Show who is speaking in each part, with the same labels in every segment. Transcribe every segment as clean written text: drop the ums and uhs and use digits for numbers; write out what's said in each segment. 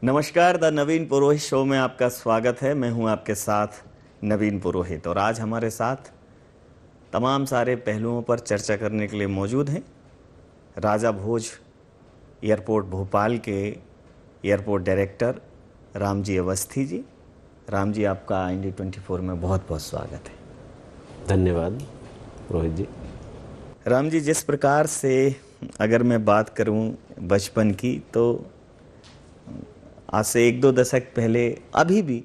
Speaker 1: नमस्कार, the Naveen Purohit show में आपका स्वागत है। मैं हूं आपके साथ नवीन पुरोहित और आज हमारे साथ तमाम सारे पहलुओं पर चर्चा करने के लिए मौजूद हैं राजा भोज एयरपोर्ट भोपाल के एयरपोर्ट डायरेक्टर राम जी अवस्थी जी। राम जी, आपका IND24 में बहुत बहुत स्वागत है।
Speaker 2: धन्यवाद रोहित जी।
Speaker 1: राम जी, जिस प्रकार से अगर मैं बात करूं बचपन की, तो आज से 1-2 दशक पहले अभी भी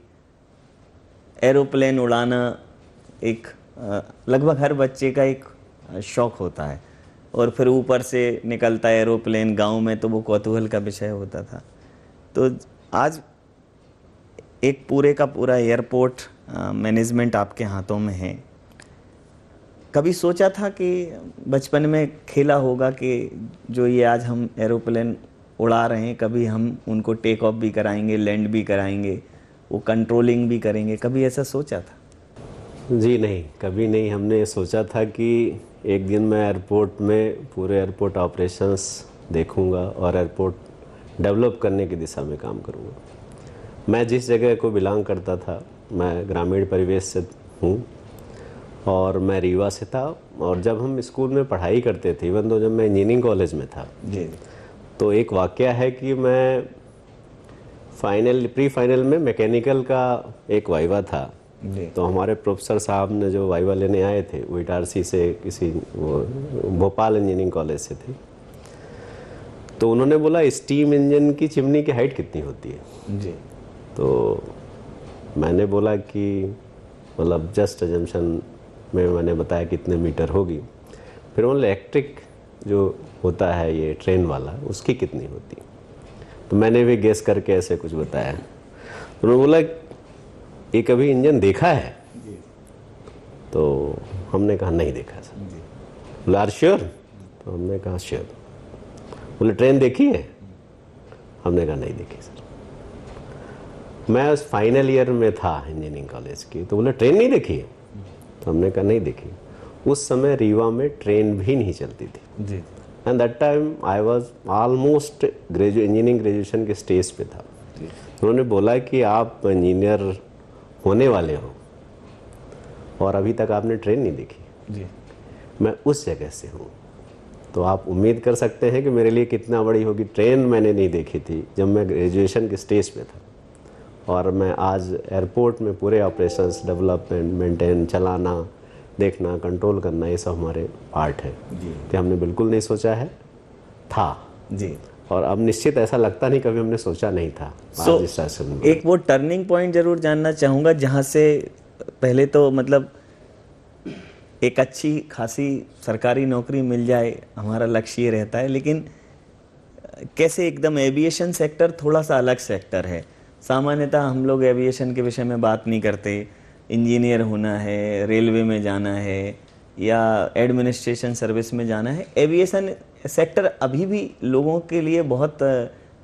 Speaker 1: एरोप्लेन उड़ाना एक लगभग हर बच्चे का एक शौक होता है और फिर ऊपर से निकलता है एरोप्लेन गांव में, तो वो कौतूहल का विषय होता था। तो आज एक पूरे का पूरा एयरपोर्ट मैनेजमेंट आपके हाथों में है। कभी सोचा था कि बचपन में खेला होगा कि जो ये आज हम एरोप्लेन उड़ा रहे हैं, कभी हम उनको टेक ऑफ भी कराएंगे, लैंड भी कराएंगे, वो कंट्रोलिंग भी करेंगे? कभी ऐसा सोचा था?
Speaker 2: जी नहीं, कभी नहीं। हमने सोचा था कि एक दिन मैं एयरपोर्ट में पूरे एयरपोर्ट ऑपरेशंस देखूंगा और एयरपोर्ट डेवलप करने की दिशा में काम करूंगा। मैं जिस जगह को बिलोंग करता था, मैं ग्रामीण परिवेश से हूँ और मैं रीवा से था। और जब हम स्कूल में पढ़ाई करते थे, इवन तो जब मैं इंजीनियरिंग कॉलेज में था जी, तो एक वाकया है कि मैं प्री फाइनल में मैकेनिकल का एक वाइवा था। तो हमारे प्रोफेसर साहब ने जो वाइवा लेने आए थे वो इटारसी से किसी भोपाल इंजीनियरिंग कॉलेज से थे। तो उन्होंने बोला स्टीम इंजन की चिमनी की हाइट कितनी होती है जी। तो मैंने बोला कि मतलब जस्ट अजम्पशन में मैंने बताया कितने मीटर होगी। फिर उन्होंने इलेक्ट्रिक जो होता है ये ट्रेन वाला, उसकी कितनी होती। तो मैंने भी गेस करके ऐसे कुछ बताया। तो उन्होंने बोला ये कभी इंजन देखा है? तो हमने कहा नहीं देखा सर। बोले आर श्योर? तो हमने कहा श्योर। बोले ट्रेन देखी है? हमने कहा नहीं देखी सर। मैं उस फाइनल ईयर में था इंजीनियरिंग कॉलेज की। तो बोले ट्रेन नहीं देखी है? तो हमने कहा नहीं देखी। उस समय रीवा में ट्रेन भी नहीं चलती थी जी। And that time I was almost engineering graduation के स्टेज पे था। उन्होंने बोला कि आप इंजीनियर होने वाले हो और अभी तक आपने ट्रेन नहीं देखी जी। मैं उस जगह से हूँ, तो आप उम्मीद कर सकते हैं कि मेरे लिए कितना बड़ी होगी। ट्रेन मैंने नहीं देखी थी जब मैं ग्रेजुएशन के स्टेज पे था और मैं आज एयरपोर्ट में पूरे ऑपरेशंस, डेवलपमेंट, मेंटेन, चलाना, देखना, कंट्रोल करना, ये सब हमारे आर्ट है कि हमने बिल्कुल नहीं सोचा है था जी। और अब निश्चित ऐसा लगता नहीं कभी हमने सोचा नहीं था।
Speaker 1: एक वो टर्निंग पॉइंट जरूर जानना चाहूँगा जहाँ से पहले तो मतलब एक अच्छी खासी सरकारी नौकरी मिल जाए, हमारा लक्ष्य ये रहता है, लेकिन कैसे एकदम एविएशन सेक्टर थोड़ा सा अलग सेक्टर है। सामान्यतः हम लोग एविएशन के विषय में बात नहीं करते। इंजीनियर होना है, रेलवे में जाना है या एडमिनिस्ट्रेशन सर्विस में जाना है। एविएशन सेक्टर अभी भी लोगों के लिए बहुत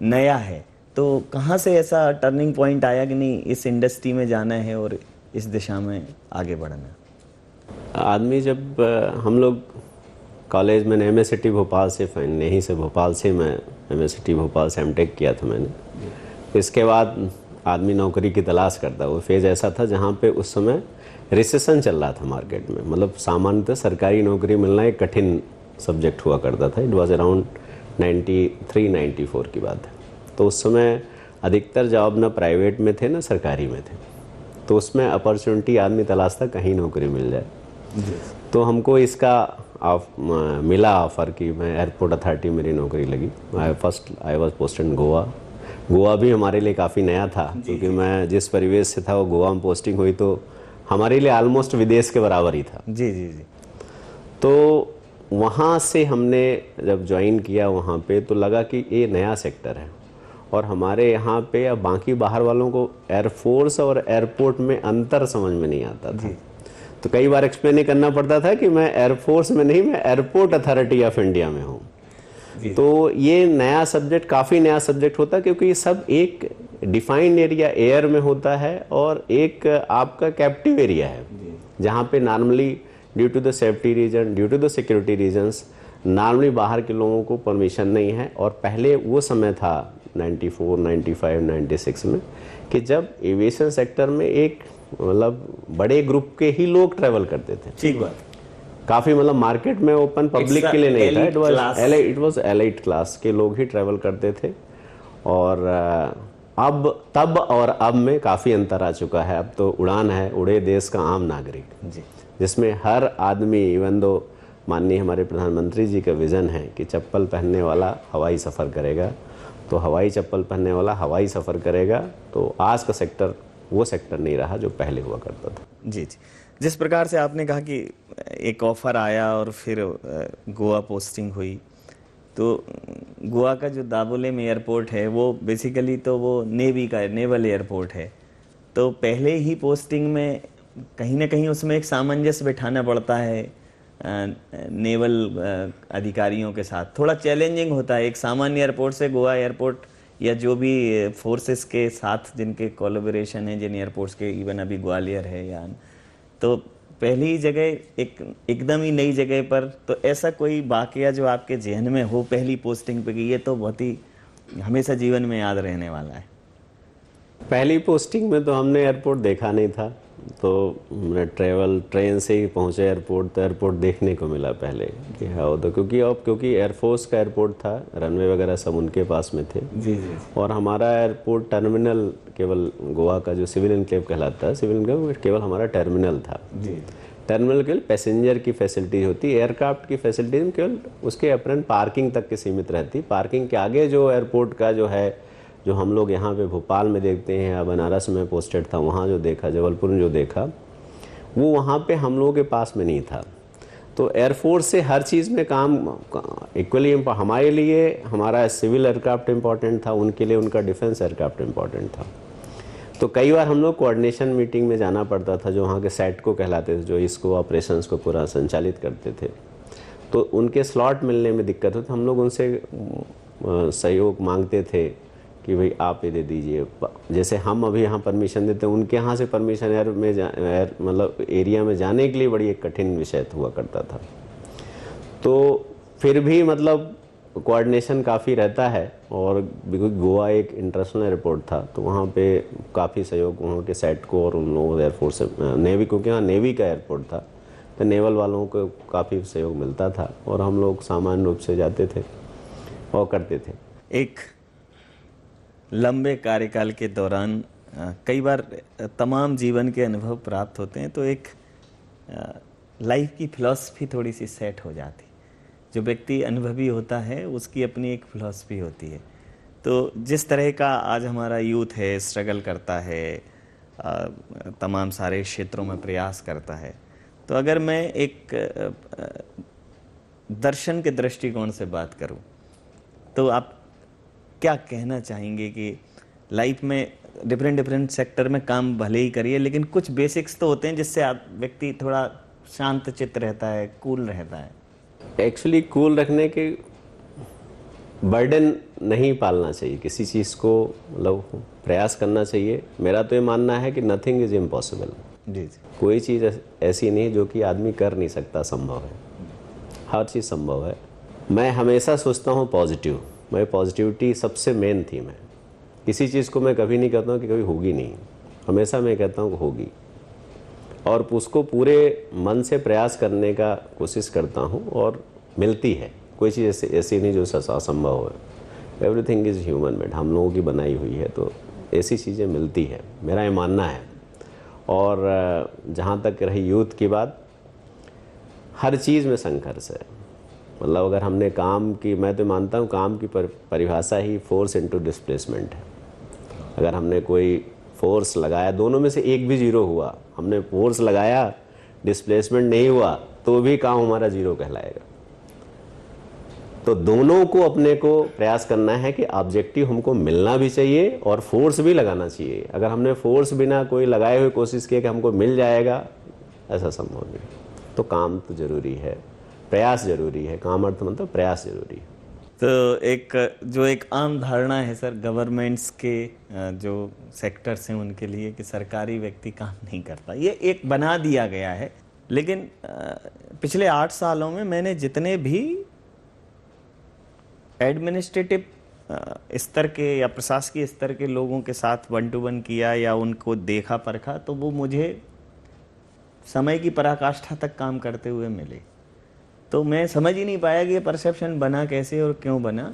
Speaker 1: नया है। तो कहाँ से ऐसा टर्निंग पॉइंट आया कि नहीं इस इंडस्ट्री में जाना है और इस दिशा में आगे बढ़ना?
Speaker 2: आदमी जब हम लोग कॉलेज में MSCT भोपाल से, यहीं से भोपाल से मैं MSCT भोपाल से M.Tech किया था मैंने। इसके बाद आदमी नौकरी की तलाश करता। वो फेज़ ऐसा था जहाँ पे उस समय रिसेशन चल रहा था मार्केट में। मतलब सामान्यतः सरकारी नौकरी मिलना एक कठिन सब्जेक्ट हुआ करता था। इट वाज अराउंड 93-94 की बात है। तो उस समय अधिकतर जॉब ना प्राइवेट में थे ना सरकारी में थे। तो उसमें अपॉर्चुनिटी आदमी तलाशता कहीं नौकरी मिल जाए। तो हमको इसका मिला ऑफर कि मैं एयरपोर्ट अथॉरिटी मेरी नौकरी लगी। I was posted Goa. Goa भी हमारे लिए काफ़ी नया था क्योंकि मैं जिस परिवेश से था वो गोवा में पोस्टिंग हुई, तो हमारे लिए ऑलमोस्ट विदेश के बराबर ही था
Speaker 1: जी जी जी।
Speaker 2: तो वहाँ से हमने जब ज्वाइन किया वहाँ पे, तो लगा कि ये नया सेक्टर है और हमारे यहाँ पे या बाकी बाहर वालों को एयरफोर्स और एयरपोर्ट में अंतर समझ में नहीं आता था। तो कई बार एक्सप्लेन करना पड़ता था कि मैं एयरफोर्स में नहीं, मैं एयरपोर्ट अथॉरिटी ऑफ इंडिया में हूँ। तो ये नया सब्जेक्ट, काफ़ी नया सब्जेक्ट होता है क्योंकि ये सब एक डिफाइंड एरिया एयर में होता है और एक आपका कैप्टिव एरिया है जहाँ पे normally due to the safety reason, due to the security reasons, normally बाहर के लोगों को परमिशन नहीं है। और पहले वो समय था 94, 95, 96 में कि जब एविएशन सेक्टर में एक मतलब बड़े ग्रुप के ही लोग ट्रैवल करते थे।
Speaker 1: ठीक बात।
Speaker 2: काफ़ी मतलब मार्केट में ओपन पब्लिक के लिए नहीं था, इट वाज एलाइट क्लास के लोग ही ट्रैवल करते थे। और अब तब और अब में काफ़ी अंतर आ चुका है। अब तो उड़ान है उड़े देश का आम नागरिक
Speaker 1: जी,
Speaker 2: जिसमें हर आदमी, इवन दो माननीय हमारे प्रधानमंत्री जी का विज़न है कि चप्पल पहनने वाला हवाई सफ़र करेगा, तो हवाई चप्पल पहनने वाला हवाई सफ़र करेगा। तो आज का सेक्टर वो सेक्टर नहीं रहा जो पहले हुआ करता था।
Speaker 1: जी जी। जिस प्रकार से आपने कहा कि एक ऑफ़र आया और फिर गोवा पोस्टिंग हुई, तो गोवा का जो दाबोलेम एयरपोर्ट है वो बेसिकली तो वो नेवी का नेवल एयरपोर्ट है। तो पहले ही पोस्टिंग में कहीं ना कहीं उसमें एक सामंजस्य बिठाना पड़ता है नेवल अधिकारियों के साथ। थोड़ा चैलेंजिंग होता है एक सामान्य एयरपोर्ट से गोवा एयरपोर्ट या जो भी फोर्सेस के साथ जिनके कोलैबोरेशन है, जिन एयरपोर्ट्स के, इवन अभी ग्वालियर है या तो पहली जगह एकदम ही नई जगह पर। तो ऐसा कोई वाकया जो आपके जहन में हो पहली पोस्टिंग पे कि ये तो बहुत ही हमेशा जीवन में याद रहने वाला है?
Speaker 2: पहली पोस्टिंग में तो हमने एयरपोर्ट देखा नहीं था, तो ट्रेन से ही पहुंचे एयरपोर्ट, तो एयरपोर्ट देखने को मिला पहले कि हाँ। तो क्योंकि एयरफोर्स का एयरपोर्ट था, रनवे वगैरह सब उनके पास में थे।
Speaker 1: जी जी।
Speaker 2: और हमारा एयरपोर्ट टर्मिनल केवल गोवा का जो सिविल एनक्लेव कहलाता है, सिविल एनक्लेव केवल हमारा टर्मिनल था।
Speaker 1: जी।
Speaker 2: टर्मिनल केवल पैसेंजर की फैसिलिटी होती, एयरक्राफ्ट की फैसिलिटी केवल उसके अपरेंट पार्किंग तक के सीमित रहती। पार्किंग के आगे जो एयरपोर्ट का जो है, जो हम लोग यहाँ पे भोपाल में देखते हैं या बनारस में पोस्टेड था वहाँ जो देखा, जबलपुर में जो देखा, वो वहाँ पे हम लोगों के पास में नहीं था। तो एयरफोर्स से हर चीज़ में काम इक्वली हमारे लिए हमारा सिविल एयरक्राफ्ट इम्पॉर्टेंट था, उनके लिए उनका डिफेंस एयरक्राफ्ट इम्पॉर्टेंट था। तो कई बार हम लोग कोऑर्डिनेशन मीटिंग में जाना पड़ता था, जो वहाँ के सेट को कहलाते थे, जो इसको ऑपरेशंस को पूरा संचालित करते थे। तो उनके स्लॉट मिलने में दिक्कत होती, हम लोग उनसे सहयोग मांगते थे कि भाई आप ये दे दीजिए। जैसे हम अभी यहाँ परमिशन देते हैं, उनके यहाँ से परमिशन एयर मतलब एरिया में जाने के लिए बड़ी एक कठिन विषय हुआ करता था। तो फिर भी मतलब कोऑर्डिनेशन काफ़ी रहता है। और गोवा एक इंटरनेशनल एयरपोर्ट था, तो वहाँ पे काफ़ी सहयोग वहाँ के सेट को और उन लोगों एयरफोर्स से, नेवी, क्योंकि यहाँ नेवी का एयरपोर्ट था, तो नेवल वालों को काफ़ी सहयोग मिलता था और हम लोग सामान्य रूप से जाते थे और करते थे।
Speaker 1: एक लंबे कार्यकाल के दौरान कई बार तमाम जीवन के अनुभव प्राप्त होते हैं, तो एक लाइफ की फिलॉसफी थोड़ी सी सेट हो जाती। जो व्यक्ति अनुभवी होता है उसकी अपनी एक फिलॉसफी होती है। तो जिस तरह का आज हमारा यूथ है, स्ट्रगल करता है, तमाम सारे क्षेत्रों में प्रयास करता है, तो अगर मैं एक दर्शन के दृष्टिकोण से बात करूं, तो आप क्या कहना चाहेंगे कि लाइफ में डिफरेंट सेक्टर में काम भले ही करिए, लेकिन कुछ बेसिक्स तो होते हैं जिससे आप व्यक्ति थोड़ा शांत चित्त रहता है, कूल रहता है?
Speaker 2: एक्चुअली कूल रखने के बर्डन नहीं पालना चाहिए, किसी चीज़ को मतलब प्रयास करना चाहिए। मेरा तो ये मानना है कि नथिंग इज इम्पॉसिबल।
Speaker 1: जी जी।
Speaker 2: कोई चीज़ ऐसी नहीं जो कि आदमी कर नहीं सकता, संभव है, हर चीज़ संभव है। मैं हमेशा सोचता हूँ पॉजिटिव, मैं पॉजिटिविटी सबसे मेन थीम है। किसी चीज़ को मैं कभी नहीं कहता हूँ कि कभी होगी नहीं, हमेशा मैं कहता हूँ कि होगी, और उसको पूरे मन से प्रयास करने का कोशिश करता हूँ और मिलती है। कोई चीज़ ऐसी नहीं जो असंभव है। एवरीथिंग इज़ ह्यूमन मेड, हम लोगों की बनाई हुई है, तो ऐसी चीज़ें मिलती है, मेरा ये मानना है। और जहाँ तक रही यूथ की बात, हर चीज़ में संघर्ष है। मतलब अगर हमने काम की, मैं तो मानता हूँ काम की परिभाषा ही फोर्स इनटू डिस्प्लेसमेंट है। अगर हमने कोई फोर्स लगाया, दोनों में से एक भी जीरो हुआ, हमने फोर्स लगाया डिस्प्लेसमेंट नहीं हुआ, तो भी काम हमारा जीरो कहलाएगा। तो दोनों को अपने को प्रयास करना है कि ऑब्जेक्टिव हमको मिलना भी चाहिए और फोर्स भी लगाना चाहिए। अगर हमने फोर्स बिना कोई लगाए हुए कोशिश किया कि हमको मिल जाएगा, ऐसा संभव नहीं। तो काम तो जरूरी है, प्रयास जरूरी है, काम अर्थ मतलब प्रयास जरूरी है।
Speaker 1: तो एक आम धारणा है सर, गवर्नमेंट्स के जो सेक्टर्स हैं उनके लिए कि सरकारी व्यक्ति काम नहीं करता, ये एक बना दिया गया है। लेकिन पिछले 8 सालों में मैंने जितने भी एडमिनिस्ट्रेटिव स्तर के या प्रशासकीय स्तर के लोगों के साथ 1 to 1 किया या उनको देखा परखा, तो वो मुझे समय की पराकाष्ठा तक काम करते हुए मिले। तो मैं समझ ही नहीं पाया कि ये परसेप्शन बना कैसे और क्यों बना।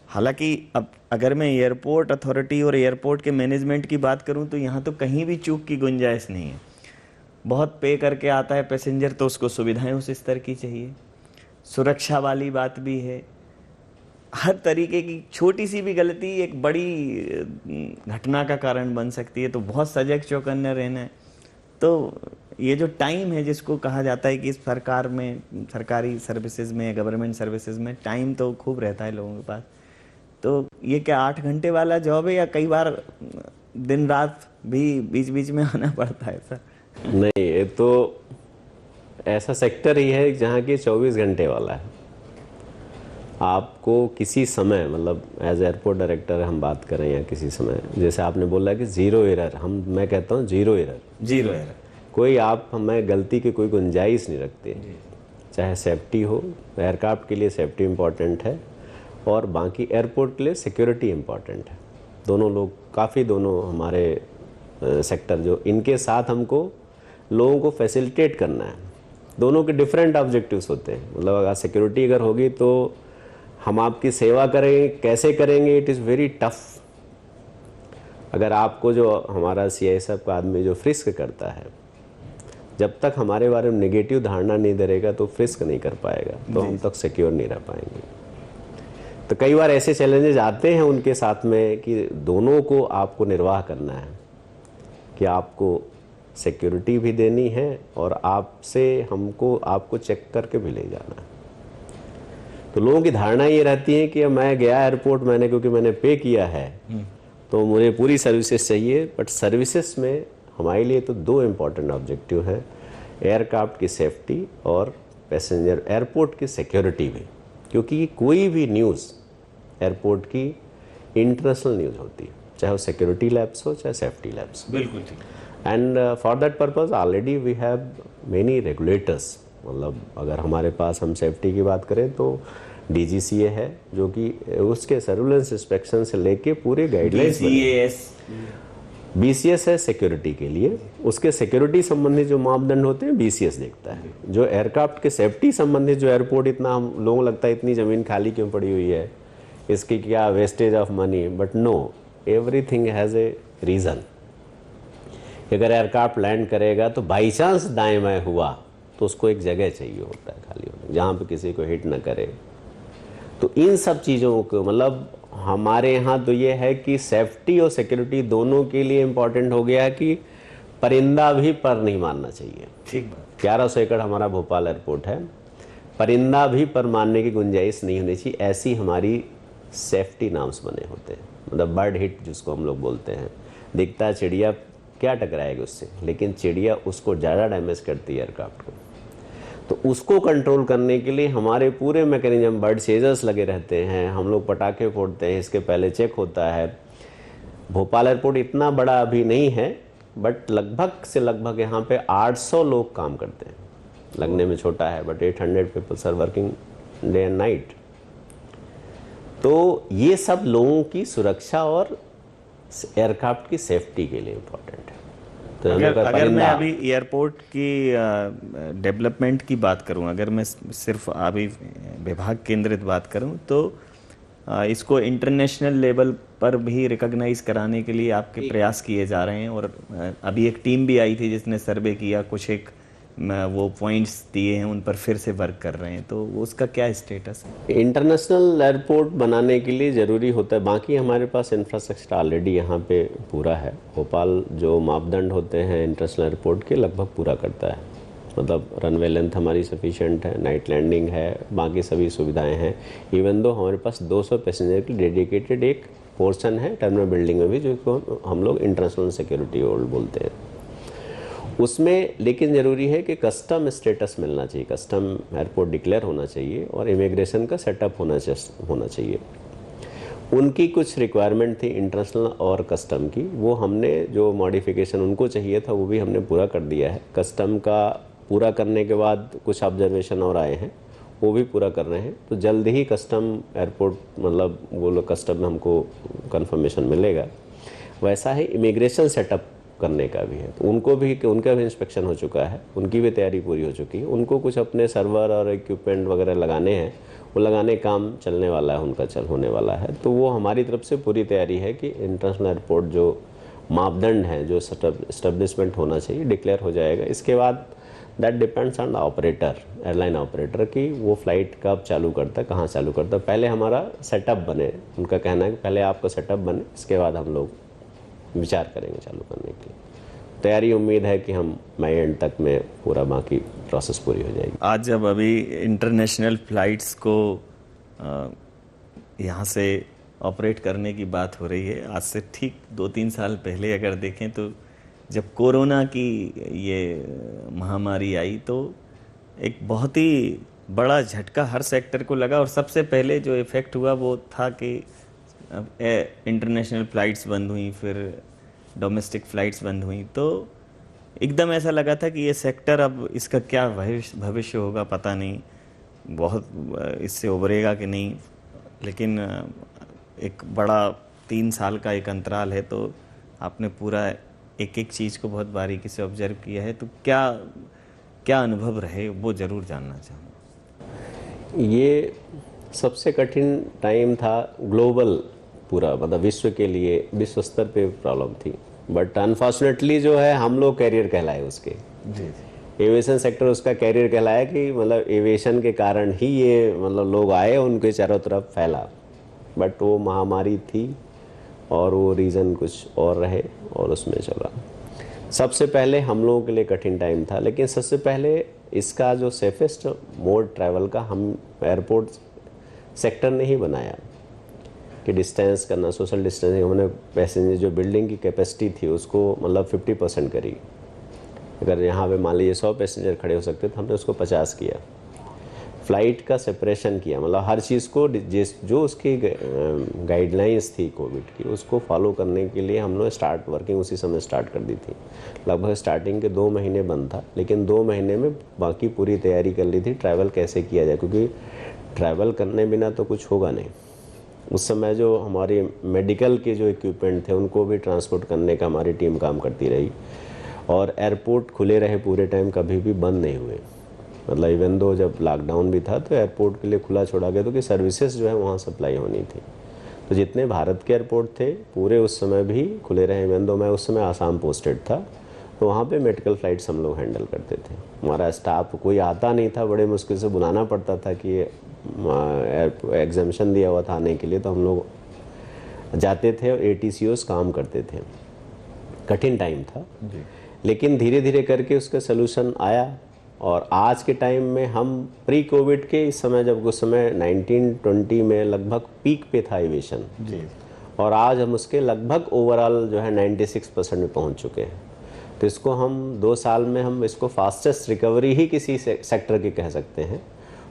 Speaker 1: हालांकि अब अगर मैं एयरपोर्ट अथॉरिटी और एयरपोर्ट के मैनेजमेंट की बात करूं तो यहाँ तो कहीं भी चूक की गुंजाइश नहीं है। बहुत पे करके आता है पैसेंजर तो उसको सुविधाएं उस स्तर की चाहिए, सुरक्षा वाली बात भी है। हर तरीके की छोटी सी भी गलती एक बड़ी घटना का कारण बन सकती है, तो बहुत सजग चौकन्ना रहना है। तो ये जो टाइम है जिसको कहा जाता है कि सरकार में, सरकारी सर्विसेज में, गवर्नमेंट सर्विसेज में टाइम तो खूब रहता है लोगों के पास। तो ये क्या 8 घंटे वाला जॉब है या कई बार दिन रात भी बीच बीच में आना पड़ता है सर?
Speaker 2: नहीं, ये तो ऐसा सेक्टर ही है जहाँ की 24 घंटे वाला है। आपको किसी समय, मतलब एज एयरपोर्ट डायरेक्टर हम बात करें या किसी समय, जैसे आपने बोला कि जीरो एरर, मैं कहता हूँ जीरो एरर। कोई आप हमें गलती की कोई गुंजाइश नहीं रखते। चाहे सेफ्टी हो, एयरक्राफ्ट के लिए सेफ्टी इम्पॉर्टेंट है और बाकी एयरपोर्ट के लिए सिक्योरिटी इम्पॉर्टेंट है। दोनों हमारे सेक्टर जो इनके साथ हमको लोगों को फैसिलिटेट करना है। दोनों के डिफरेंट ऑब्जेक्टिव्स होते हैं। मतलब अगर सिक्योरिटी अगर होगी तो हम आपकी सेवा करेंगे, कैसे करेंगे, इट इज़ वेरी टफ। अगर आपको जो हमारा CISF का आदमी जो फ्रिस्क करता है, जब तक हमारे बारे में नेगेटिव धारणा नहीं धरेगा तो फ्रिस्क नहीं कर पाएगा, तो हम तक सिक्योर नहीं रह पाएंगे। तो कई बार ऐसे चैलेंजेस आते हैं उनके साथ में कि दोनों को आपको निर्वाह करना है, कि आपको सिक्योरिटी भी देनी है और आपको चेक करके भी ले जाना है। तो लोगों की धारणा ये रहती है कि मैं गया एयरपोर्ट, क्योंकि मैंने पे किया है तो मुझे पूरी सर्विसेज चाहिए। बट सर्विसेज में हमारे लिए तो 2 इम्पॉर्टेंट ऑब्जेक्टिव हैं, एयरक्राफ्ट की सेफ्टी और पैसेंजर एयरपोर्ट की सिक्योरिटी भी। क्योंकि कोई भी न्यूज़ एयरपोर्ट की इंटरनेशनल न्यूज़ होती है, चाहे वो सिक्योरिटी लैब्स हो चाहे सेफ्टी लैब्स हो।
Speaker 1: बिल्कुल ठीक।
Speaker 2: And for that purpose already we have many regulators. मतलब अगर हमारे पास हम सेफ्टी की बात करें तो DGCA है, जो कि उसके सर्विलेंस इंस्पेक्शन से लेके पूरे गाइडलाइंस, BCS है सिक्योरिटी के लिए, उसके सिक्योरिटी संबंधी जो मापदंड होते हैं BCS देखता है। जो एयरक्राफ्ट के सेफ्टी संबंधित जो एयरपोर्ट इतना हम लोगों लगता है इतनी ज़मीन खाली क्यों पड़ी हुई है, इसकी क्या wastage of money, but no, everything has a reason. अगर एयरक्राफ्ट लैंड करेगा तो बाई चांस दाएं बाएं हुआ तो उसको एक जगह चाहिए होता है खाली होने, जहाँ पे किसी को हिट न करे। तो इन सब चीज़ों को, मतलब हमारे यहाँ तो ये है कि सेफ्टी और सिक्योरिटी दोनों के लिए इम्पोर्टेंट हो गया है कि परिंदा भी पर नहीं मारना चाहिए।
Speaker 1: ठीक।
Speaker 2: 1100 एकड़ हमारा भोपाल एयरपोर्ट है, परिंदा भी पर मारने की गुंजाइश नहीं होनी चाहिए, ऐसी हमारी सेफ्टी नॉर्म्स बने होते हैं। मतलब बर्ड हिट जिसको हम लोग बोलते हैं, दिखता है चिड़िया, क्या टकराएगी उससे, लेकिन चिड़िया उसको ज़्यादा डैमेज करती है एयरक्राफ्ट को। तो उसको कंट्रोल करने के लिए हमारे पूरे मैकेनिज्म, बर्ड सेजर्स लगे रहते हैं, हम लोग पटाखे फोड़ते हैं, इसके पहले चेक होता है। भोपाल एयरपोर्ट इतना बड़ा अभी नहीं है, बट लगभग यहाँ पे 800 लोग काम करते हैं। लगने में छोटा है but 800 peoples are working day and night. तो ये सब लोगों की सुरक्षा और एयरक्राफ्ट की सेफ्टी के लिए इम्पोर्टेंट है। तो
Speaker 1: अगर मैं अभी एयरपोर्ट की डेवलपमेंट की बात करूं, अगर मैं सिर्फ अभी विभाग केंद्रित बात करूं, तो इसको इंटरनेशनल लेवल पर भी रिकॉग्नाइज कराने के लिए आपके प्रयास किए जा रहे हैं। और अभी एक टीम भी आई थी जिसने सर्वे किया, कुछ एक वो पॉइंट्स दिए हैं, उन पर फिर से वर्क कर रहे हैं। तो उसका क्या स्टेटस है?
Speaker 2: इंटरनेशनल एयरपोर्ट बनाने के लिए ज़रूरी होता है, बाकी हमारे पास इंफ्रास्ट्रक्चर ऑलरेडी यहाँ पे पूरा है। भोपाल जो मापदंड होते हैं इंटरनेशनल एयरपोर्ट के लगभग पूरा करता है। मतलब रनवे लेंथ हमारी सफिशिएंट है, नाइट लैंडिंग है, बाकी सभी सुविधाएं हैं। इवन दो हमारे पास 200 पैसेंजर की डेडिकेटेड एक पोर्शन है टर्मिनल बिल्डिंग में भी, जो हम लोग इंटरनेशनल सिक्योरिटी होल्ड बोलते हैं उसमें। लेकिन ज़रूरी है कि कस्टम स्टेटस मिलना चाहिए, कस्टम एयरपोर्ट डिक्लेयर होना चाहिए और इमिग्रेशन का सेटअप होना चाहिए। उनकी कुछ रिक्वायरमेंट थी इंटरनेशनल और कस्टम की, वो हमने जो मॉडिफिकेशन उनको चाहिए था वो भी हमने पूरा कर दिया है। कस्टम का पूरा करने के बाद कुछ ऑब्जर्वेशन और आए हैं, वो भी पूरा कर रहे हैं। तो जल्द ही कस्टम एयरपोर्ट, मतलब वो लोग कस्टम में हमको कंफर्मेशन मिलेगा। वैसा ही इमिग्रेशन सेटअप करने का भी है, तो उनका भी इंस्पेक्शन हो चुका है, उनकी भी तैयारी पूरी हो चुकी है। उनको कुछ अपने सर्वर और इक्विपमेंट वगैरह लगाने हैं, वो लगाने काम चलने वाला है, उनका होने वाला है। तो वो हमारी तरफ से पूरी तैयारी है कि इंटरनेशनल एयरपोर्ट जो मापदंड है, जो एस्टेब्लिशमेंट होना चाहिए, डिक्लेयर हो जाएगा। इसके बाद that depends on the operator, airline operator, की वो फ्लाइट कब चालू करता है, कहाँ चालू करता है। पहले हमारा सेटअप बने, उनका कहना है कि पहले आपका सेटअप बने, इसके बाद हम लोग विचार करेंगे चालू करने के लिए। तैयारी उम्मीद है कि हम मई एंड तक में पूरा बाकी प्रोसेस पूरी हो जाएगी।
Speaker 1: आज जब अभी इंटरनेशनल फ्लाइट्स को यहाँ से ऑपरेट करने की बात हो रही है, आज से ठीक 2-3 साल पहले अगर देखें तो जब कोरोना की ये महामारी आई तो एक बहुत ही बड़ा झटका हर सेक्टर को लगा, और सबसे पहले जो इफ़ेक्ट हुआ वो था कि इंटरनेशनल फ़्लाइट्स बंद हुई, फिर डोमेस्टिक फ़्लाइट्स बंद हुई। तो एकदम ऐसा लगा था कि ये सेक्टर अब इसका क्या भविष्य होगा पता नहीं, बहुत इससे उभरेगा कि नहीं। लेकिन एक बड़ा 3 साल का एक अंतराल है, तो आपने पूरा एक एक चीज़ को बहुत बारीकी से ऑब्जर्व किया है, तो क्या क्या अनुभव रहे वो ज़रूर जानना चाहूँगा।
Speaker 2: ये सबसे कठिन टाइम था ग्लोबल, पूरा मतलब विश्व के लिए, विश्व स्तर पे प्रॉब्लम थी। बट अनफॉर्चुनेटली जो है हम लोग कैरियर कहलाए उसके, एविएशन सेक्टर उसका कैरियर कहलाया कि मतलब एविएशन के कारण ही ये मतलब लोग आए, उनके चारों तरफ फैला। बट वो महामारी थी और वो रीज़न कुछ और रहे और उसमें चला। सबसे पहले हम लोगों के लिए कठिन टाइम था, लेकिन सबसे पहले इसका जो सेफेस्ट मोड ट्रैवल का हम एयरपोर्ट सेक्टर ने ही बनाया कि डिस्टेंस करना, सोशल डिस्टेंसिंग। हमने पैसेंजर जो बिल्डिंग की कैपेसिटी थी उसको मतलब 50% करी। अगर यहाँ पे मान लीजिए 100 पैसेंजर खड़े हो सकते तो हमने उसको 50 किया। फ़्लाइट का सेपरेशन किया, मतलब हर चीज़ को जो उसकी गाइडलाइंस थी कोविड की, उसको फॉलो करने के लिए हम लोग वर्किंग उसी समय स्टार्ट कर दी थी। लगभग स्टार्टिंग के 2 महीने बंद था, लेकिन 2 महीने में बाकी पूरी तैयारी कर ली थी ट्रैवल कैसे किया जाए, क्योंकि ट्रैवल करने बिना तो कुछ होगा नहीं। उस समय जो हमारी मेडिकल के जो इक्विपमेंट थे उनको भी ट्रांसपोर्ट करने का हमारी टीम काम करती रही, और एयरपोर्ट खुले रहे पूरे टाइम, कभी भी बंद नहीं हुए। मतलब इवन दो जब लॉकडाउन भी था तो एयरपोर्ट के लिए खुला छोड़ा गया, तो कि सर्विसेज जो है वहाँ सप्लाई होनी थी। तो जितने भारत के एयरपोर्ट थे पूरे उस समय भी खुले रहे। इवन दो मैं उस समय आसाम पोस्टेड था, तो वहाँ पे मेडिकल फ़्लाइट्स हम लोग हैंडल करते थे। हमारा स्टाफ कोई आता नहीं था, बड़े मुश्किल से बुलाना पड़ता था कि एग्जामिशन दिया हुआ था आने के लिए, तो हम लोग जाते थे और ATCOs काम करते थे। कठिन टाइम था जी। लेकिन धीरे धीरे करके उसका सलूशन आया, और आज के टाइम में हम प्री कोविड के इस समय, जब उस समय 1920 में लगभग पीक पे था एविएशन जी, और आज हम उसके लगभग ओवरऑल जो है 96% में पहुंच चुके हैं। तो इसको हम 2 साल में हम इसको फास्टेस्ट रिकवरी ही किसी सेक्टर की कह सकते हैं,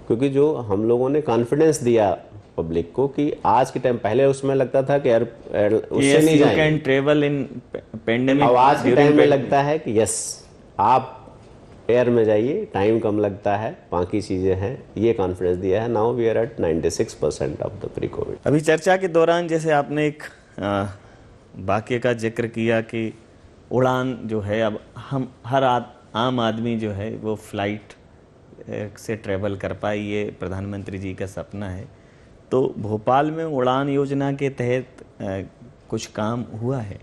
Speaker 2: क्योंकि जो हम लोगों ने कॉन्फिडेंस दिया पब्लिक को कि आज के टाइम, पहले उसमें लगता था कि उससे नहीं जाएंगे,
Speaker 1: ट्रेवल इन पेंडेमिक,
Speaker 2: अब आज के टाइम में लगता है कि यस आप एयर में जाइए, टाइम कम लगता है, बाकी चीज़ें हैं, ये कॉन्फिडेंस दिया है। Now we are at 96% of the pre covid.
Speaker 1: अभी चर्चा के दौरान जैसे आपने एक वाक्य का जिक्र किया कि उड़ान जो है, अब हम हर आम आदमी जो है वो फ्लाइट से ट्रैवल कर पाए, ये प्रधानमंत्री जी का सपना है। तो भोपाल में उड़ान योजना के तहत कुछ काम हुआ है?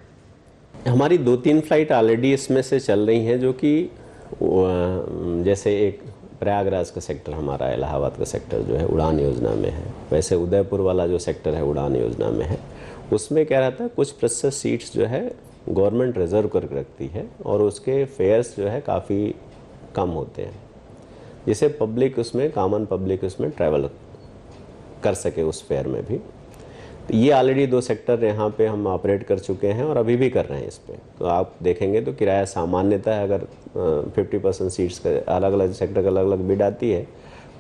Speaker 2: हमारी 2-3 फ्लाइट ऑलरेडी इसमें से चल रही हैं, जो कि जैसे एक प्रयागराज का सेक्टर हमारा, इलाहाबाद का सेक्टर जो है उड़ान योजना में है। वैसे उदयपुर वाला जो सेक्टर है उड़ान योजना में है। उसमें क्या रहता है, कुछ प्रतिशत सीट्स जो है गवर्नमेंट रिजर्व कर रखती है, और उसके फेयर्स जो है काफ़ी कम होते हैं, जिससे पब्लिक उसमें, कॉमन पब्लिक उसमें ट्रैवल कर सके उस फेयर में भी। तो ये ऑलरेडी 2 सेक्टर यहाँ पे हम ऑपरेट कर चुके हैं और अभी भी कर रहे हैं इस पे। तो आप देखेंगे तो किराया सामान्यतः है, अगर 50% सीट्स का अलग अलग सेक्टर का अलग अलग बिड आती है,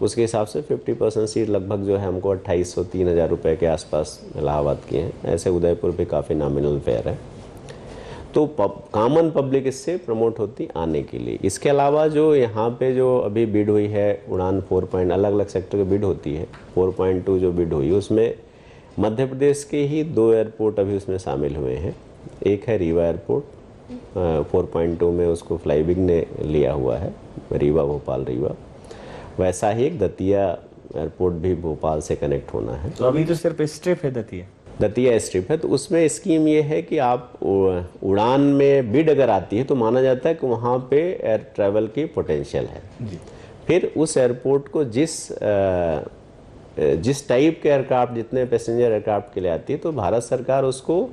Speaker 2: उसके हिसाब से 50% सीट लगभग जो है हमको 2800-3000 रुपये के आसपास इलाहाबाद की हैं। ऐसे उदयपुर भी काफ़ी नॉमिनल फेयर है। तो कॉमन पब्लिक इससे प्रमोट होती आने के लिए। इसके अलावा जो यहाँ पे जो अभी बिड हुई है उड़ान 4 अलग अलग सेक्टर की बिड होती है, 4.2 जो बिड हुई उसमें मध्य प्रदेश के ही 2 एयरपोर्ट अभी उसमें शामिल हुए हैं। एक है रीवा एयरपोर्ट, 4.2 में उसको फ्लाईबिग ने लिया हुआ है, रीवा भोपाल रीवा। वैसा ही एक दतिया एयरपोर्ट भी भोपाल से कनेक्ट होना है।
Speaker 1: तो अभी तो सिर्फ स्ट्रिप है
Speaker 2: दतिया स्ट्रिप है, तो उसमें स्कीम ये है कि आप उड़ान में बिड अगर आती है तो माना जाता है कि वहाँ पे एयर ट्रैवल की पोटेंशियल है जी। फिर उस एयरपोर्ट को जिस टाइप के एयरक्राफ्ट, जितने पैसेंजर एयरक्राफ्ट के लिए आती है, तो भारत सरकार उसको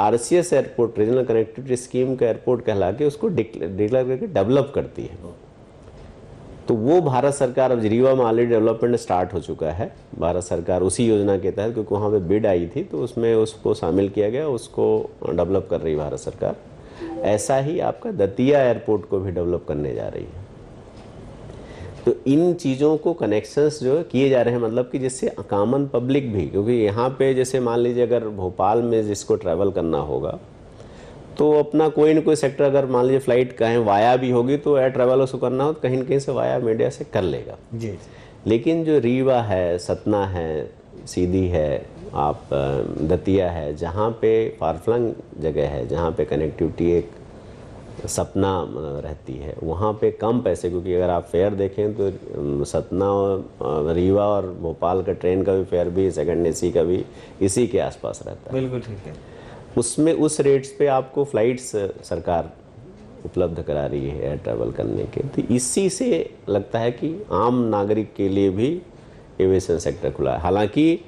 Speaker 2: RCS airport, regional connectivity scheme का एयरपोर्ट कहला के उसको डिक्लेयर करके डेवलप करती है। तो वो भारत सरकार, अब रीवा में ऑलरेडी डेवलपमेंट स्टार्ट हो चुका है। भारत सरकार उसी योजना के तहत, क्योंकि वहाँ पे बिड आई थी तो उसमें उसको शामिल किया गया, उसको डेवलप कर रही भारत सरकार। ऐसा ही आपका दतिया एयरपोर्ट को भी डेवलप करने जा रही है। तो इन चीज़ों को कनेक्शंस जो किए जा रहे हैं, मतलब कि जिससे कॉमन पब्लिक भी, क्योंकि यहाँ पे जैसे मान लीजिए अगर भोपाल में जिसको ट्रैवल करना होगा तो अपना कोई न कोई सेक्टर, अगर मान लीजिए फ्लाइट कहीं वाया भी होगी तो एयर ट्रैवल उसको करना हो तो कहीं न कहीं से वाया मीडिया से कर लेगा जी। लेकिन जो रीवा है, सतना है, सीधी है, आप दतिया है, जहाँ पे फारफ्लंग जगह है, जहाँ पे कनेक्टिविटी एक सपना रहती है, वहाँ पे कम पैसे, क्योंकि अगर आप फेयर देखें तो सतना और रीवा और भोपाल का ट्रेन का भी फेयर भी, सेकंड AC का भी इसी के आसपास रहता है।
Speaker 1: बिल्कुल ठीक है।
Speaker 2: उसमें उस रेट्स पे आपको फ्लाइट्स सरकार उपलब्ध करा रही है एयर ट्रैवल करने के। तो इसी से लगता है कि आम नागरिक के लिए भी एविएशन सेक्टर खुला है। हालांकि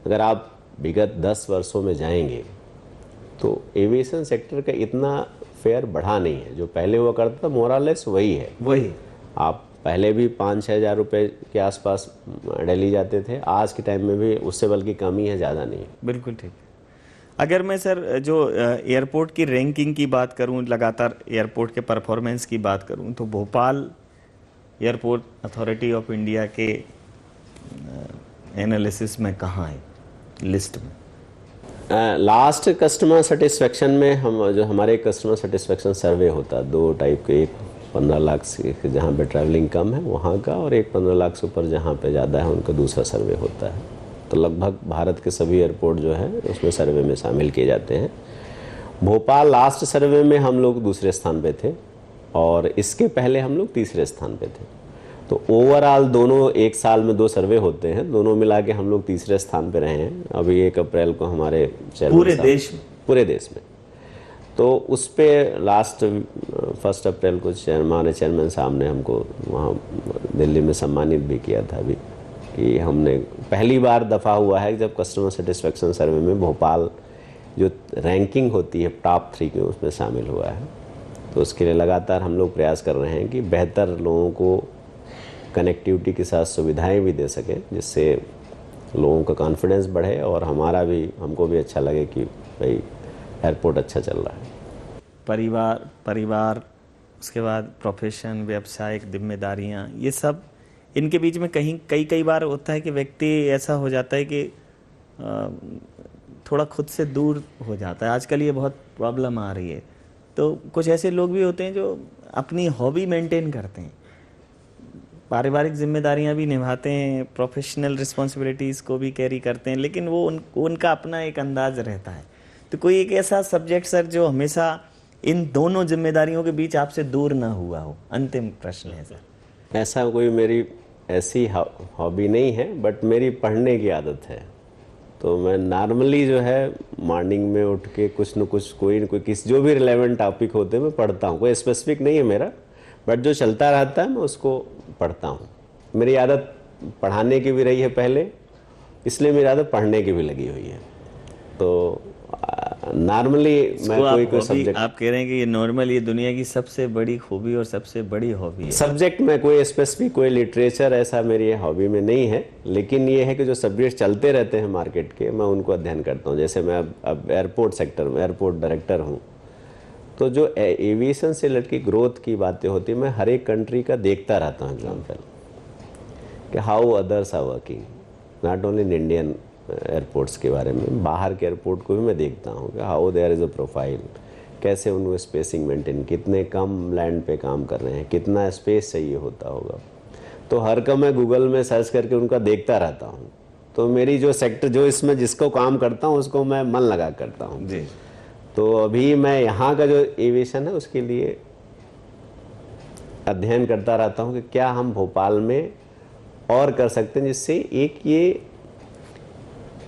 Speaker 2: अगर आप विगत 10 वर्षों में जाएंगे तो एविएशन सेक्टर का इतना फेयर बढ़ा नहीं है। जो पहले हुआ करता था मोरालेस वही है। आप पहले भी 5-6 हज़ार रुपये के आसपास दिल्ली जाते थे, आज के टाइम में भी उससे बल्कि कम ही है, ज़्यादा नहीं है।
Speaker 1: बिल्कुल ठीक। अगर मैं सर जो एयरपोर्ट की रैंकिंग की बात करूं, लगातार एयरपोर्ट के परफॉर्मेंस की बात करूं, तो Bhopal airport authority of India के एनालिसिस में कहाँ है लिस्ट में?
Speaker 2: लास्ट कस्टमर सेटिस्फेक्शन में जो हमारे कस्टमर सेटिस्फेक्शन सर्वे होता है 2 टाइप के, एक 15 लाख से जहाँ पे ट्रैवलिंग कम है वहाँ का, और एक 15 लाख से ऊपर जहाँ पे ज़्यादा है उनका दूसरा सर्वे होता है। तो लगभग भारत के सभी एयरपोर्ट जो है उसमें सर्वे में शामिल किए जाते हैं। भोपाल लास्ट सर्वे में हम लोग दूसरे स्थान पे थे और इसके पहले हम लोग तीसरे स्थान पे थे। तो ओवरऑल दोनों एक साल में 2 सर्वे होते हैं, दोनों मिला के हम लोग तीसरे स्थान पे रहे हैं। अभी 1 अप्रैल को हमारे पूरे देश में तो उस पर लास्ट 1 अप्रैल को हमारे चेयरमैन साहब ने हमको वहाँ दिल्ली में सम्मानित भी किया था अभी, कि हमने पहली बार दफ़ा हुआ है जब कस्टमर सेटिस्फेक्शन सर्वे में भोपाल जो रैंकिंग होती है टॉप 3 के उसमें शामिल हुआ है। तो उसके लिए लगातार हम लोग प्रयास कर रहे हैं कि बेहतर लोगों को कनेक्टिविटी के साथ सुविधाएं भी दे सकें, जिससे लोगों का कॉन्फिडेंस बढ़े और हमको भी अच्छा लगे कि भाई एयरपोर्ट अच्छा चल रहा है।
Speaker 1: परिवार उसके बाद प्रोफेशन, व्यावसायिक जिम्मेदारियां, ये सब इनके बीच में कई बार होता है कि व्यक्ति ऐसा हो जाता है कि थोड़ा खुद से दूर हो जाता है। आजकल ये बहुत प्रॉब्लम आ रही है। तो कुछ ऐसे लोग भी होते हैं जो अपनी हॉबी मेंटेन करते हैं, पारिवारिक जिम्मेदारियां भी निभाते हैं, प्रोफेशनल रिस्पॉन्सिबिलिटीज़ को भी कैरी करते हैं, लेकिन वो उनका अपना एक अंदाज रहता है। तो कोई एक ऐसा सब्जेक्ट सर जो हमेशा इन दोनों जिम्मेदारियों के बीच आपसे दूर ना हुआ हो? अंतिम प्रश्न है सर।
Speaker 2: ऐसा कोई मेरी ऐसी हॉबी नहीं है, बट मेरी पढ़ने की आदत है। तो मैं नॉर्मली जो है मॉर्निंग में उठ के कुछ न कुछ कोई न कोई जो भी रिलेवेंट टॉपिक होते हैं मैं पढ़ता हूँ। कोई स्पेसिफिक नहीं है मेरा, बट जो चलता रहता है मैं उसको पढ़ता हूँ। मेरी आदत पढ़ाने की भी रही है पहले, इसलिए मेरी आदत पढ़ने की भी लगी हुई है। तो नॉर्मली मैं कोई सब्जेक्ट,
Speaker 1: आप कह रहे हैं कि ये नॉर्मल, ये दुनिया की सबसे बड़ी खूबी और सबसे बड़ी हॉबी है।
Speaker 2: सब्जेक्ट में कोई स्पेसिफिक कोई लिटरेचर ऐसा मेरी हॉबी में नहीं है, लेकिन ये है कि जो सब्जेक्ट चलते रहते हैं मार्केट के, मैं उनको अध्ययन करता हूँ। जैसे मैं अब एयरपोर्ट सेक्टर में एयरपोर्ट डायरेक्टर हूँ, तो जो एविएशन से रिलेटेड ग्रोथ की बातें होती है मैं हर एक कंट्री का देखता रहता हूँ एग्जाम्पल, कि how others are working, not only in Indian airports के बारे में, बाहर के एयरपोर्ट को भी मैं देखता हूँ कि how there is a profile, कैसे उनको स्पेसिंग मेंटेन, कितने कम लैंड पे काम कर रहे हैं, कितना स्पेस चाहिए होता होगा, तो हर का मैं गूगल में सर्च करके उनका देखता रहता हूँ। तो मेरी जो सेक्टर, जो इसमें जिसको काम करता हूँ उसको मैं मन लगा करता हूँ
Speaker 1: जी।
Speaker 2: तो अभी मैं यहाँ का जो एविएशन है उसके लिए अध्ययन करता रहता हूँ कि क्या हम भोपाल में और कर सकते हैं, जिससे एक ये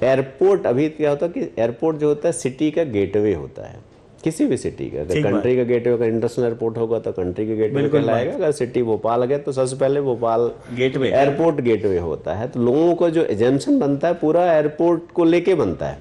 Speaker 2: एयरपोर्ट, अभी क्या होता है कि एयरपोर्ट जो होता है सिटी का गेटवे होता है, किसी भी सिटी का। अगर कंट्री का गेटवे, अगर इंटरनेशनल एयरपोर्ट होगा तो कंट्री के गेटवे कहलाएगा, अगर सिटी भोपाल है तो सबसे पहले भोपाल
Speaker 1: गेटवे,
Speaker 2: एयरपोर्ट गेटवे होता है। तो लोगों को जो एजम्पशन बनता है पूरा एयरपोर्ट को लेके बनता है,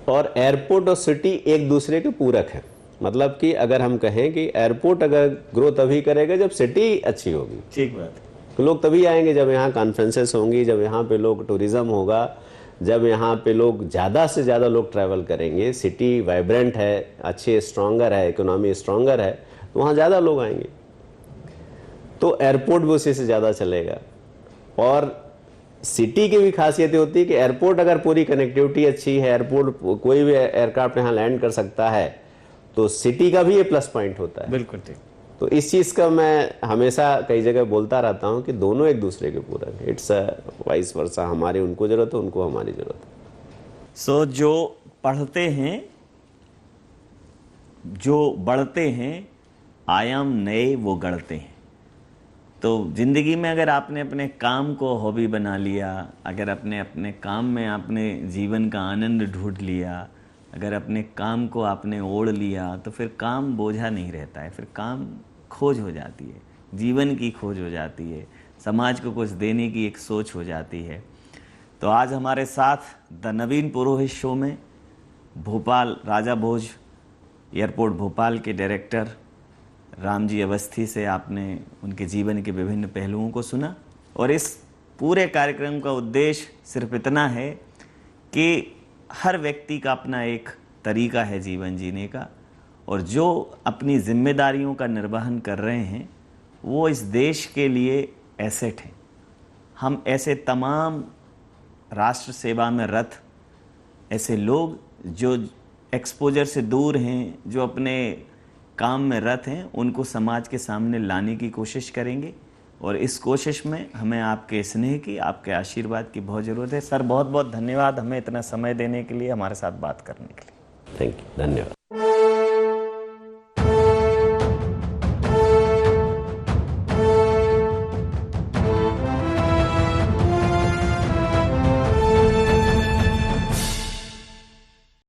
Speaker 2: और एयरपोर्ट और सिटी एक दूसरे के पूरक है। मतलब कि अगर हम कहें कि एयरपोर्ट अगर ग्रोथ तभी करेगा जब सिटी अच्छी होगी,
Speaker 1: ठीक बात,
Speaker 2: तो लोग तभी आएंगे जब यहाँ कॉन्फ्रेंसेस होंगी, जब यहाँ पे लोग टूरिज्म होगा, जब यहाँ पे लोग ज़्यादा से ज़्यादा लोग ट्रैवल करेंगे, सिटी वाइब्रेंट है, अच्छे स्ट्रॉन्गर है, इकोनॉमी स्ट्रॉन्गर है, तो वहाँ ज़्यादा लोग आएंगे, तो एयरपोर्ट भी उसी से ज़्यादा चलेगा। और सिटी की भी खासियत होती है कि एयरपोर्ट अगर पूरी कनेक्टिविटी अच्छी है, एयरपोर्ट कोई भी एयरक्राफ्ट यहाँ लैंड कर सकता है, तो सिटी का भी ये प्लस पॉइंट होता है।
Speaker 1: बिल्कुल ठीक।
Speaker 2: तो इस चीज़ का मैं हमेशा कई जगह बोलता रहता हूँ कि दोनों एक दूसरे के पूरक है, इट्स वाइस वर्सा, हमारी उनको ज़रूरत है, उनको हमारी ज़रूरत है।
Speaker 1: सो जो पढ़ते हैं, जो बढ़ते हैं, आयाम नए वो गढ़ते हैं। तो ज़िंदगी में अगर आपने अपने काम को हॉबी बना लिया, अगर अपने काम में आपने जीवन का आनंद ढूंढ लिया, अगर अपने काम को आपने ओढ़ लिया, तो फिर काम बोझा नहीं रहता है, फिर काम खोज हो जाती है, जीवन की खोज हो जाती है, समाज को कुछ देने की एक सोच हो जाती है। तो आज हमारे साथ द नवीन पुरोहित शो में भोपाल राजा भोज एयरपोर्ट भोपाल के डायरेक्टर रामजी अवस्थी से आपने उनके जीवन के विभिन्न पहलुओं को सुना, और इस पूरे कार्यक्रम का उद्देश्य सिर्फ इतना है कि हर व्यक्ति का अपना एक तरीका है जीवन जीने का, और जो अपनी जिम्मेदारियों का निर्वहन कर रहे हैं वो इस देश के लिए एसेट हैं। हम ऐसे तमाम राष्ट्र सेवा में रत ऐसे लोग जो एक्सपोजर से दूर हैं, जो अपने काम में रत हैं, उनको समाज के सामने लाने की कोशिश करेंगे, और इस कोशिश में हमें आपके स्नेह की, आपके आशीर्वाद की बहुत ज़रूरत है। सर बहुत बहुत धन्यवाद हमें इतना समय देने के लिए, हमारे साथ बात करने के लिए।
Speaker 2: थैंक यू, धन्यवाद।